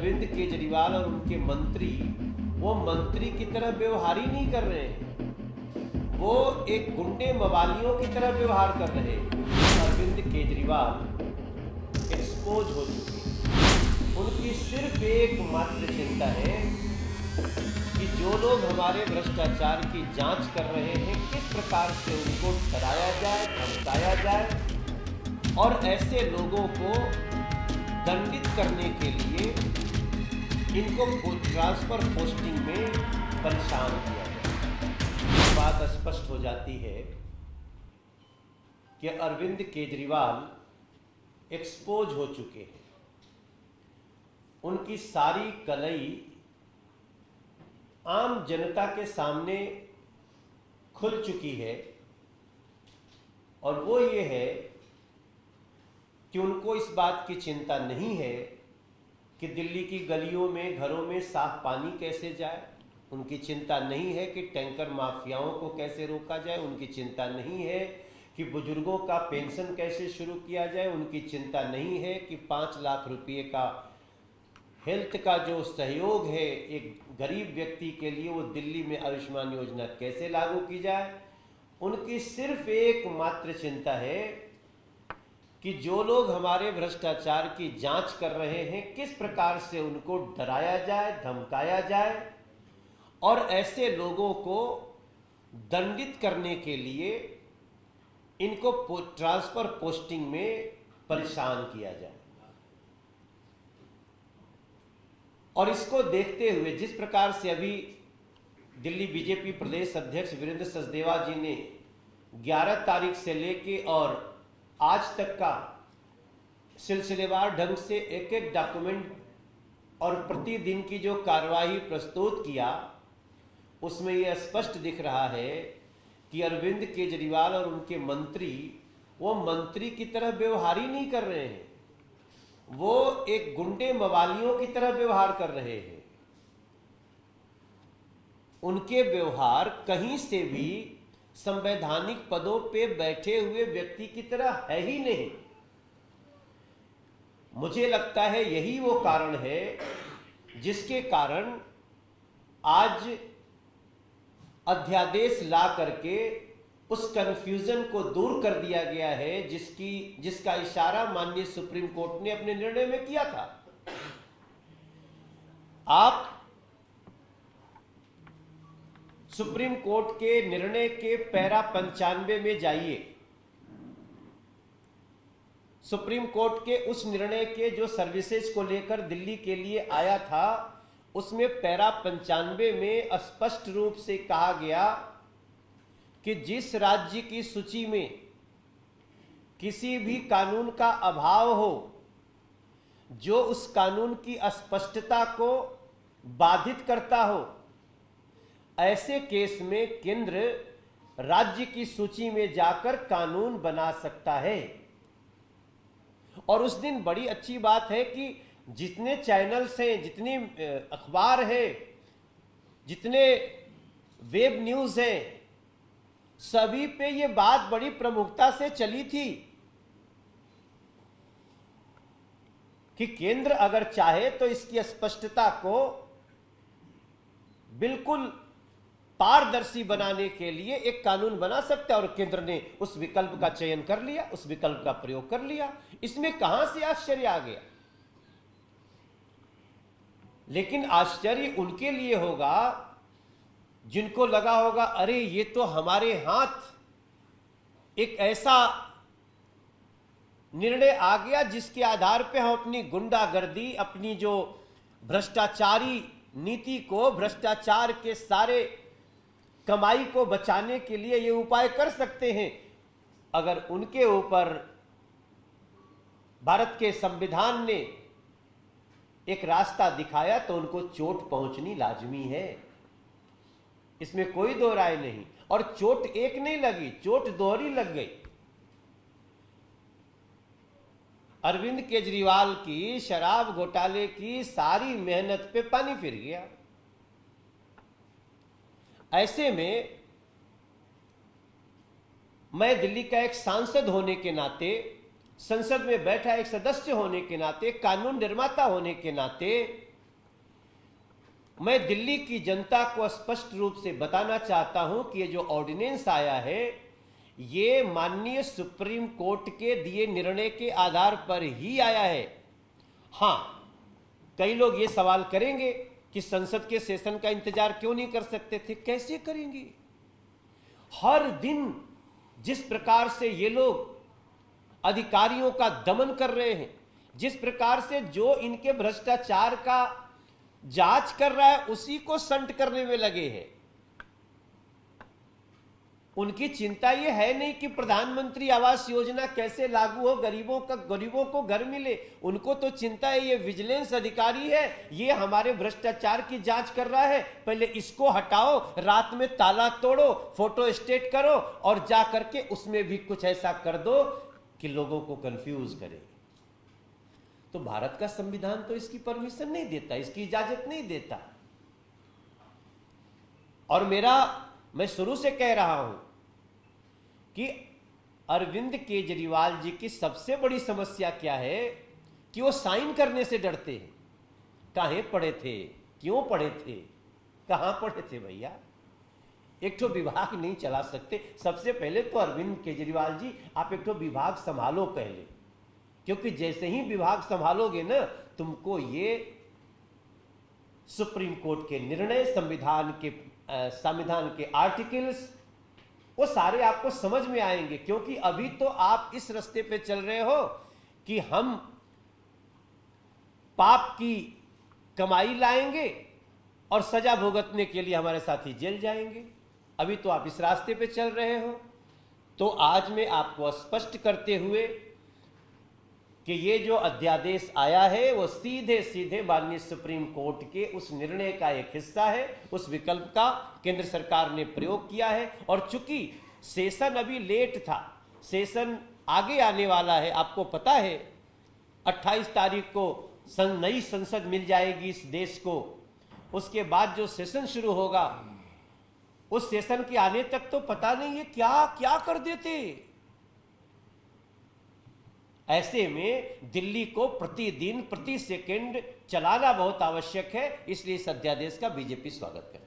अरविंद केजरीवाल और उनके मंत्री वो मंत्री की तरह व्यवहार ही नहीं कर रहे हैं, वो एक गुंडे मवालियों की तरह व्यवहार कर रहे हैं। अरविंद केजरीवाल एक्सपोज हो चुके हैं। उनकी सिर्फ एक मात्र चिंता है कि जो लोग हमारे भ्रष्टाचार की जांच कर रहे हैं किस प्रकार से उनको डराया जाए, धमकाया जाए और ऐसे लोगों को दंडित करने के लिए इनको ट्रांसफर पोस्टिंग में परेशान किया जाए। बात स्पष्ट हो जाती है कि अरविंद केजरीवाल एक्सपोज हो चुके हैं। उनकी सारी कलई आम जनता के सामने खुल चुकी है और वो ये है कि उनको इस बात की चिंता नहीं है कि दिल्ली की गलियों में, घरों में साफ पानी कैसे जाए। उनकी चिंता नहीं है कि टैंकर माफियाओं को कैसे रोका जाए। उनकी चिंता नहीं है कि बुजुर्गों का पेंशन कैसे शुरू किया जाए। उनकी चिंता नहीं है कि 5 लाख रुपये का हेल्थ का जो सहयोग है एक गरीब व्यक्ति के लिए, वो दिल्ली में आयुष्मान योजना कैसे लागू की जाए। उनकी सिर्फ एक मात्र चिंता है कि जो लोग हमारे भ्रष्टाचार की जांच कर रहे हैं किस प्रकार से उनको डराया जाए, धमकाया जाए और ऐसे लोगों को दंडित करने के लिए इनको ट्रांसफर पोस्टिंग में परेशान किया जाए। और इसको देखते हुए जिस प्रकार से अभी दिल्ली बीजेपी प्रदेश अध्यक्ष वीरेंद्र सचदेवा जी ने 11 तारीख से लेके और आज तक का सिलसिलेवार ढंग से एक एक डॉक्यूमेंट और प्रतिदिन की जो कार्रवाई प्रस्तुत किया, उसमें यह स्पष्ट दिख रहा है कि अरविंद केजरीवाल और उनके मंत्री वो मंत्री की तरह व्यवहार ही नहीं कर रहे हैं, वो एक गुंडे मवालियों की तरह व्यवहार कर रहे हैं। उनके व्यवहार कहीं से भी संवैधानिक पदों पे बैठे हुए व्यक्ति की तरह है ही नहीं। मुझे लगता है यही वो कारण है जिसके कारण आज अध्यादेश ला करके उस कंफ्यूजन को दूर कर दिया गया है जिसका इशारा माननीय सुप्रीम कोर्ट ने अपने निर्णय में किया था। आप सुप्रीम कोर्ट के निर्णय के पैरा 95 में जाइए। सुप्रीम कोर्ट के उस निर्णय के जो सर्विसेज को लेकर दिल्ली के लिए आया था, उसमें पैरा 95 में स्पष्ट रूप से कहा गया कि जिस राज्य की सूची में किसी भी कानून का अभाव हो, जो उस कानून की स्पष्टता को बाधित करता हो, ऐसे केस में केंद्र राज्य की सूची में जाकर कानून बना सकता है। और उस दिन बड़ी अच्छी बात है कि जितने चैनल्स हैं, जितनी अखबार है, जितने वेब न्यूज हैं, सभी पे ये बात बड़ी प्रमुखता से चली थी कि केंद्र अगर चाहे तो इसकी स्पष्टता को बिल्कुल पारदर्शी बनाने के लिए एक कानून बना सकता है और केंद्र ने उस विकल्प का चयन कर लिया, उस विकल्प का प्रयोग कर लिया। इसमें कहां से आश्चर्य आ गया? लेकिन आश्चर्य उनके लिए होगा जिनको लगा होगा अरे ये तो हमारे हाथ एक ऐसा निर्णय आ गया जिसके आधार पे हम अपनी गुंडागर्दी, अपनी जो भ्रष्टाचारी नीति को, भ्रष्टाचार के सारे कमाई को बचाने के लिए ये उपाय कर सकते हैं। अगर उनके ऊपर भारत के संविधान ने एक रास्ता दिखाया तो उनको चोट पहुंचनी लाजमी है, इसमें कोई दो राय नहीं। और चोट एक नहीं लगी, चोट दोहरी लग गई। अरविंद केजरीवाल की शराब घोटाले की सारी मेहनत पे पानी फिर गया। ऐसे में मैं दिल्ली का एक सांसद होने के नाते, संसद में बैठा एक सदस्य होने के नाते, कानून निर्माता होने के नाते मैं दिल्ली की जनता को स्पष्ट रूप से बताना चाहता हूं कि ये जो ऑर्डिनेंस आया है ये माननीय सुप्रीम कोर्ट के दिए निर्णय के आधार पर ही आया है। हां, कई लोग ये सवाल करेंगे कि संसद के सेशन का इंतजार क्यों नहीं कर सकते थे। कैसे करेंगे? हर दिन जिस प्रकार से ये लोग अधिकारियों का दमन कर रहे हैं, जिस प्रकार से जो इनके भ्रष्टाचार का जांच कर रहा है उसी को संट करने में लगे हैं। उनकी चिंता यह है नहीं कि प्रधानमंत्री आवास योजना कैसे लागू हो, गरीबों को घर मिले। उनको तो चिंता है ये विजिलेंस अधिकारी है, ये हमारे भ्रष्टाचार की जांच कर रहा है, पहले इसको हटाओ, रात में ताला तोड़ो, फोटो स्टेट करो और जा करके उसमें भी कुछ ऐसा कर दो कि लोगों को कंफ्यूज करे। तो भारत का संविधान तो इसकी परमिशन नहीं देता, इसकी इजाजत नहीं देता। और मैं शुरू से कह रहा हूं कि अरविंद केजरीवाल जी की सबसे बड़ी समस्या क्या है कि वो साइन करने से डरते हैं। काहे पढ़े थे, क्यों पढ़े थे, कहां पढ़े थे भैया? एक तो विभाग नहीं चला सकते। सबसे पहले तो अरविंद केजरीवाल जी आप एक तो विभाग संभालो पहले, क्योंकि जैसे ही विभाग संभालोगे ना तुमको ये सुप्रीम कोर्ट के निर्णय, संविधान के आर्टिकल्स वो सारे आपको समझ में आएंगे। क्योंकि अभी तो आप इस रास्ते पे चल रहे हो कि हम पाप की कमाई लाएंगे और सजा भुगतने के लिए हमारे साथी जेल जाएंगे। अभी तो आप इस रास्ते पे चल रहे हो। तो आज मैं आपको स्पष्ट करते हुए कि ये जो अध्यादेश आया है वो सीधे सीधे माननीय सुप्रीम कोर्ट के उस निर्णय का एक हिस्सा है। उस विकल्प का केंद्र सरकार ने प्रयोग किया है। और चूंकि सेशन अभी लेट था, सेशन आगे आने वाला है, आपको पता है 28 तारीख को नई संसद मिल जाएगी इस देश को। उसके बाद जो सेशन शुरू होगा उस सेशन के आने तक तो पता नहीं है क्या क्या कर देते। ऐसे में दिल्ली को प्रतिदिन प्रति सेकंड चलाना बहुत आवश्यक है। इसलिए इस अध्यादेश का बीजेपी स्वागत करती है।